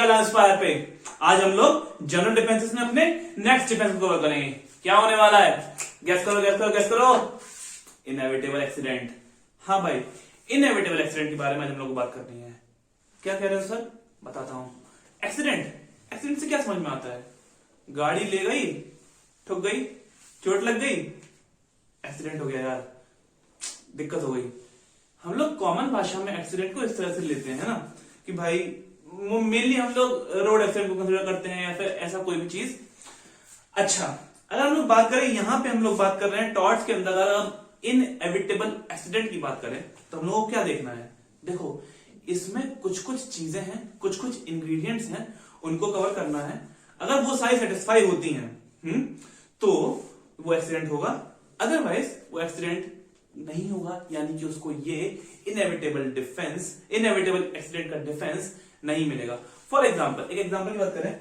Lunch fire पे। आज हम लोग जनरल डिफेंसेस में अपने नेक्स्ट डिफेंस को कवर करेंगे। क्या होने वाला है? गेस करो गेस करो गेस करो। Inevitable accident. हाँ भाई, इनएविटेबल एक्सीडेंट के बारे में हम लोग को बात करनी है। क्या कह रहे हो सर? बताता हूं। एक्सीडेंट, एक्सीडेंट से क्या समझ में आता है? गाड़ी ले गई, ठुक गई, चोट लग गई, एक्सीडेंट हो गया यार, दिक्कत हो गई। हम लोग कॉमन भाषा में एक्सीडेंट को इस तरह से लेते हैं ना कि भाई मेनली हम लोग रोड एक्सीडेंट को कंसीडर करते हैं या फिर ऐसा कोई भी चीज। अच्छा, अगर हम लोग बात करें, यहां पे हम लोग बात कर रहे हैं टॉर्ट्स के अंदर, अगर हम इनएविटेबल एक्सीडेंट की बात करें तो हम लोगों को क्या देखना है? देखो, इसमें कुछ कुछ चीजें हैं, कुछ कुछ इंग्रेडिएंट्स हैं, उनको कवर करना है। अगर वो सारी सेटिस्फाई होती हैं तो वो एक्सीडेंट होगा, अदरवाइज वो एक्सीडेंट नहीं होगा, यानी कि उसको ये इनएविटेबल एक्सीडेंट का डिफेंस नहीं मिलेगा। फॉर एग्जाम्पल, एक एग्जाम्पल की बात करें,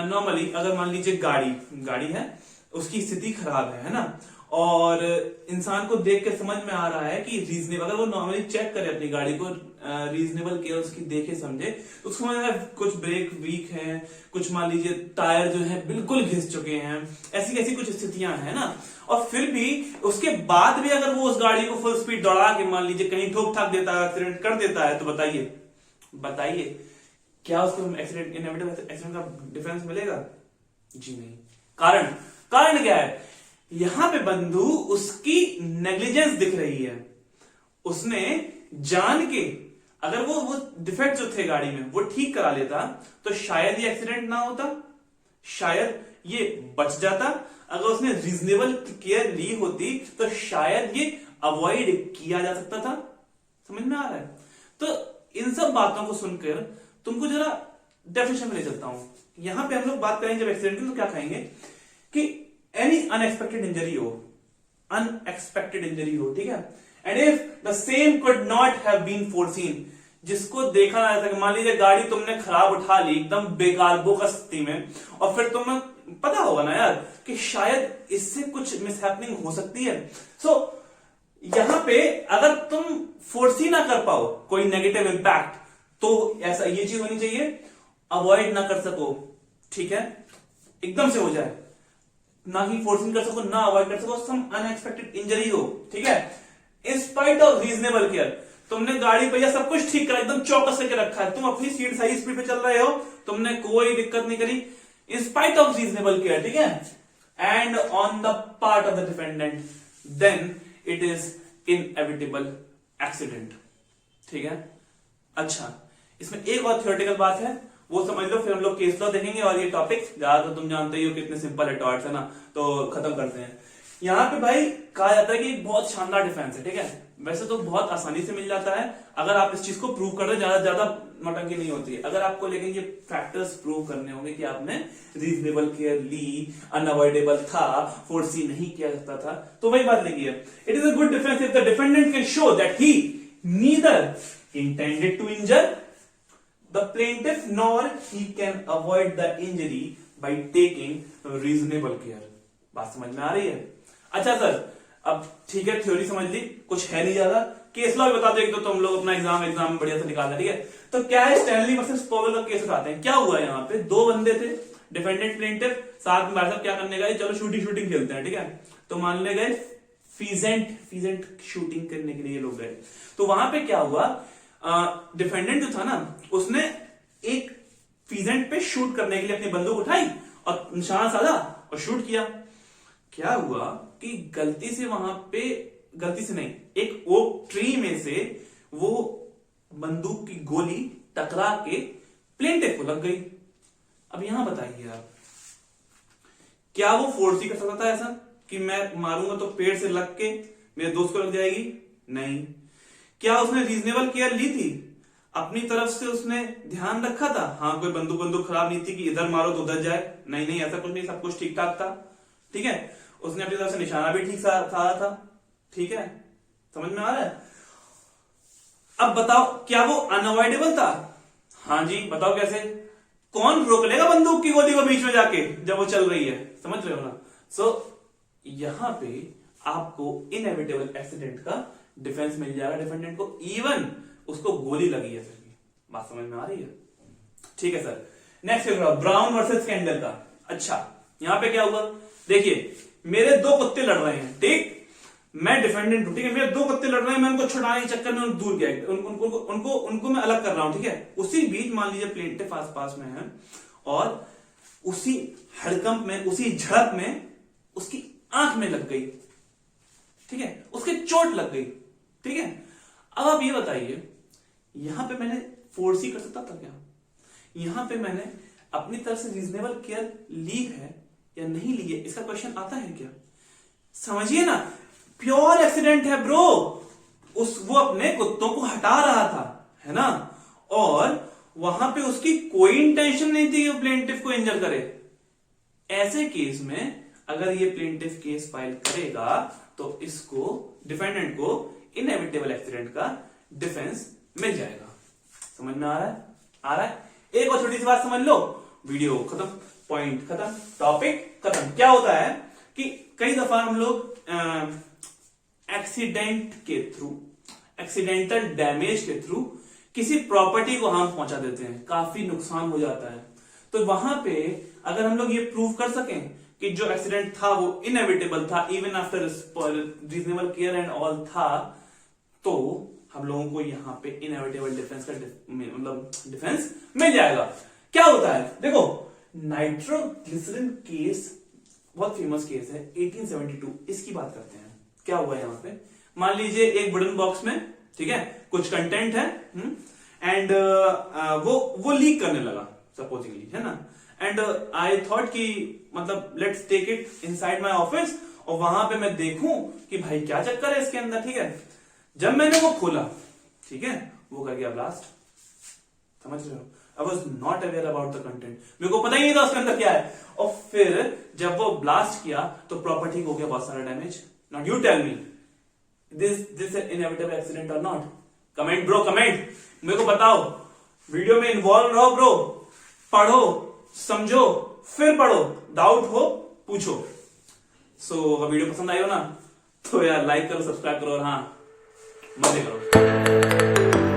नॉर्मली अगर मान लीजिए गाड़ी है, उसकी स्थिति खराब है ना, और इंसान को देख के समझ में आ रहा है कि रीजनेबल, अगर वो नॉर्मली चेक करे अपनी गाड़ी को, रीजनेबल केयर उसकी देखे समझे, तो उसको समझ में कुछ ब्रेक वीक है, कुछ मान लीजिए टायर जो है बिल्कुल घिस चुके हैं, ऐसी ऐसी कुछ स्थितियां हैं ना, और फिर भी उसके बाद भी अगर वो उस गाड़ी को फुल स्पीड दौड़ा के मान लीजिए कहीं ठोक ठाक देता है, एक्सीडेंट कर देता है, तो बताइए क्या उसको इनएविटेबल एक्सीडेंट का डिफेंस मिलेगा? जी नहीं। कारण क्या है? यहां पे बंधु उसकी नेग्लिजेंस दिख रही है। उसने जान के, अगर वो डिफेक्ट जो थे गाड़ी में वो ठीक करा लेता तो शायद ये एक्सीडेंट ना होता, शायद ये बच जाता। अगर उसने रीजनेबल केयर ली होती तो शायद ये अवॉइड किया जा सकता था। समझ में आ रहा है? तो इन सब बातों को सुनकर तुमको जरा डेफिनेशन में ले चलता हूं। यहां पे हम लोग बात करेंगे जब एक्सीडेंट की, तो क्या कहेंगे कि एनी अनएक्सपेक्टेड इंजरी हो, ठीक है, and if the same could not have been foreseen, जिसको देखा ना जा सके। मान लीजिए गाड़ी तुमने खराब उठा ली एकदम बेकार बोका स्थिति में, और फिर तुम्हें पता होगा ना यार कि शायद इससे कुछ मिसहैपनिंग हो सकती है। सो यहां पे अगर तुम फोरसी ना कर पाओ कोई नेगेटिव इंपैक्ट, तो ऐसा ये चीज होनी चाहिए, अवॉइड ना कर सको, ठीक है, एकदम से हो जाए, ना ही फोर्सिंग कर सको ना अवॉइड कर सको, सम अनएक्सपेक्टेड इंजरी हो, ठीक है, इन स्पाइट ऑफ रीजनेबल केयर। तुमने गाड़ी पे सब कुछ ठीक करा, एकदम चौकस करके रखा है, तुम अपनी सीट सही स्पीड पे चल रहे हो, तुमने कोई दिक्कत नहीं करी, in spite of reasonable care, ठीक है, and on the part of the defendant, then it is inevitable accident, ठीक है। अच्छा, इसमें एक और थ्योरेटिकल बात है, वो समझ लो, फिर हम लोग केस लॉ देखेंगे, और ये टॉपिक ज्यादातर तुम जानते ही हो कितने सिंपल है टॉर्ट्स, है ना, तो खत्म करते हैं। यहाँ पे भाई कहा जाता है कि बहुत शानदार डिफेंस है, ठीक है, वैसे तो बहुत आसानी से मिल जाता है अगर आप इस चीज को प्रूव कर रहे, ज्यादा नौटंकी नहीं होती है। अगर आपको लेकिन ये फैक्टर्स प्रूव करने होंगे कि आपने रीजनेबल केयर ली, अनअवॉइडेबल था, फोर्सी नहीं किया जाता था, तो वही बात लगी है। It is a good defence if the defendant can show that he neither intended to injure the plaintiff nor he can avoid the injury by taking reasonable care। बात समझ में आ रही है? अच्छा सर, अब ठीक है, थ्योरी समझ ली, कुछ है नहीं ज्यादा, केस लॉ भी बता दो एक, तो तुम लोग अपना एग्जाम बढ़िया से निकालना, ठीक है। तो क्या है, स्टैनली वर्सेस पॉवेल का केस उठाते हैं। क्या हुआ यहाँ पे? दो बंदे थे, डिफेंडेंट प्लेंटिफ, साथ में भाई साहब क्या करने गए, चलो शूटिंग खेलते हैं, ठीक है, तो मान ले गए फीजेंट शूटिंग करने के लिए लोग गए। तो वहां पे क्या हुआ, डिफेंडेंट जो था ना, उसने एक फीजेंट पे शूट करने के लिए अपनी बंदूक उठाई और निशाना साधा और शूट किया। क्या हुआ कि गलती से नहीं, एक ओक ट्री में से वो बंदूक की गोली टकरा के प्लेंटिफ को लग गई। अब यहां बताइए आप, क्या वो फोर्स ही कर सकता था ऐसा कि मैं मारूंगा तो पेड़ से लग के मेरे दोस्त को लग जाएगी? नहीं। क्या उसने रीजनेबल केयर ली थी? अपनी तरफ से उसने ध्यान रखा था? हाँ, कोई बंदूक खराब नहीं थी कि इधर मारो तो उधर जाए, नहीं, ऐसा कुछ नहीं, सब कुछ ठीक ठाक था, ठीक है। उसने अपनी तरफ से निशाना भी ठीक साधा था, ठीक है, समझ में आ रहा है? अब बताओ, क्या वो अनअवॉइडेबल था? हाँ जी, बताओ कैसे? कौन रोक लेगा बंदूक की गोली को बीच में जाके जब वो चल रही है? समझ रहे हो ना? सो यहां पे आपको इनएविटेबल एक्सीडेंट का डिफेंस मिल जाएगा डिफेंडेंट को, इवन उसको गोली लगी है फिर भी। बात समझ में आ रही है? ठीक है sir, next brown versus candle का। अच्छा, यहां पे क्या हुआ, देखिए मेरे दो कुत्ते लड़ रहे हैं, ठीक, मैं डिफेंडेंट हूं, ठीक है, मेरे दो कुत्ते लड़ रहे हैं, मैं उनको छुड़ाने के चक्कर में उनको दूर गया, उनको मैं अलग कर रहा हूं, ठीक है। उसी बीच मान लीजिए प्लेंटिफ आस पास में है और उसी हड़कंप में, उसी झड़प में उसकी आंख में लग गई, ठीक है, उसके चोट लग गई, ठीक है। अब आप ये बताइए, यहां पे मैंने फोर्स ही कर सकता था क्या? यहां पे मैंने अपनी तरफ से रीजनेबल केयर ली है या नहीं ली है, इसका क्वेश्चन आता है क्या? समझिए ना, प्योर एक्सीडेंट है ब्रो, वो अपने कुत्तों को हटा रहा था, है ना, और वहां पे उसकी कोई इंटेंशन नहीं थी कि वो प्लेंटिफ को इंजर करे। ऐसे केस में अगर ये प्लेंटिफ केस फाइल करेगा तो इसको, डिफेंडेंट को, इनएविटेबल एक्सीडेंट का डिफेंस मिल जाएगा। समझ में आ रहा है? आ रहा है? एक और छोटी सी बात समझ लो, वीडियो खत्म, पॉइंट खत्म, टॉपिक खत्म। क्या होता है कि कई दफा हम लोग एक्सीडेंट के थ्रू, एक्सीडेंटल डैमेज के थ्रू किसी प्रॉपर्टी को हार्म पहुंचा देते हैं, काफी नुकसान हो जाता है। तो वहां पे अगर हम लोग ये प्रूव कर सकें कि जो एक्सीडेंट था वो इनएविटेबल था, even after reasonable care and all था, तो हम लोगों को यहां पे इनएविटेबल डिफेंस का मतलब डिफेंस मिल जाएगा। क्या होता है, देखो नाइट्रोग्लिसरीन केस बहुत फेमस केस है, 1872, इसकी बात करते हैं। क्या हुआ यहां पे, मान लीजिए एक वुडन बॉक्स में, ठीक है, कुछ कंटेंट है, एंड वो लीक करने लगा सपोजिंगली, है ना, एंड आई थॉट कि मतलब let's take it inside my office, और वहां पे मैं देखूं कि भाई क्या चक्कर है इसके अंदर, ठीक है। जब मैंने वो खोला, ठीक है, वो कर गया ब्लास्ट, समझ रहे हो। I was not aware about the content, मेरे को पता ही नहीं था उसके अंदर क्या है। और फिर जब वो ब्लास्ट किया तो प्रॉपर्टी को हो गया बहुत सारा damage. Now you tell me, this inevitable accident और नॉट? कमेंट ब्रो, कमेंट, मेरे को बताओ। वीडियो में इन्वॉल्व रहो ब्रो, पढ़ो, समझो, फिर पढ़ो, डाउट हो पूछो। सो वीडियो पसंद आई हो ना, तो यार लाइक करो, सब्सक्राइब करो, और हाँ, मजे करो।